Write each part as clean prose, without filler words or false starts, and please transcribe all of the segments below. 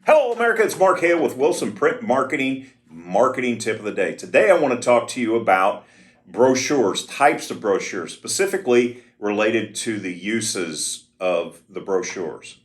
Hello, America. It's Mark Hale with Wilson Print Marketing, marketing tip of the day. Today, I want to talk to you about brochures, types of brochures, specifically related to the uses of the brochures.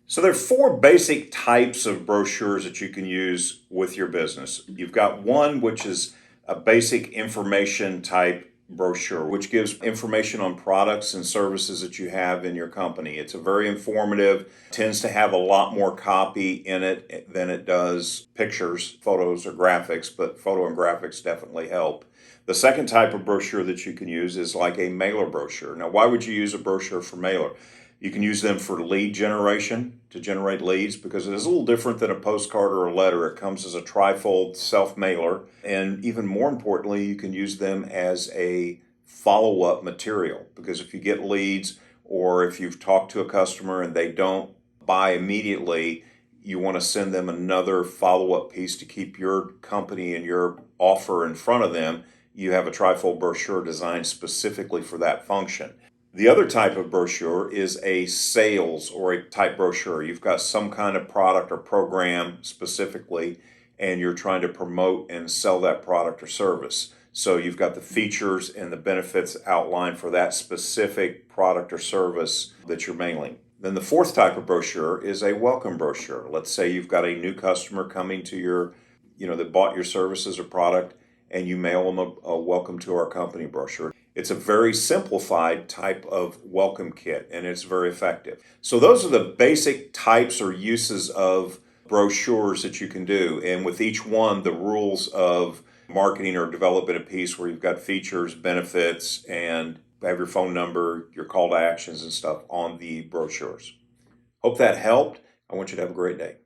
So, there are four basic types of brochures that you can use with your business. You've got one, which is a basic information type brochure, which gives information on products and services that you have in your company. It's a very informative, tends to have a lot more copy in it than it does pictures, photos, or graphics, but photo and graphics definitely help. The second type of brochure that you can use is like a mailer brochure. Now, why would you use a brochure for mailer? You can use them for lead generation to generate leads because it is a little different than a postcard or a letter. It comes as a trifold self mailer. And even more importantly, you can use them as a follow up material because if you get leads or if you've talked to a customer and they don't buy immediately, you want to send them another follow up piece to keep your company and your offer in front of them. You have a trifold brochure designed specifically for that function. The other type of brochure is a sales or a type brochure. You've got some kind of product or program specifically, and you're trying to promote and sell that product or service. So you've got the features and the benefits outlined for that specific product or service that you're mailing. Then the fourth type of brochure is a welcome brochure. Let's say you've got a new customer coming to that bought your services or product, and you mail them a welcome to our company brochure. It's a very simplified type of welcome kit, and it's very effective. So those are the basic types or uses of brochures that you can do. And with each one, the rules of marketing or developing a piece where you've got features, benefits, and have your phone number, your call to actions and stuff on the brochures. Hope that helped. I want you to have a great day.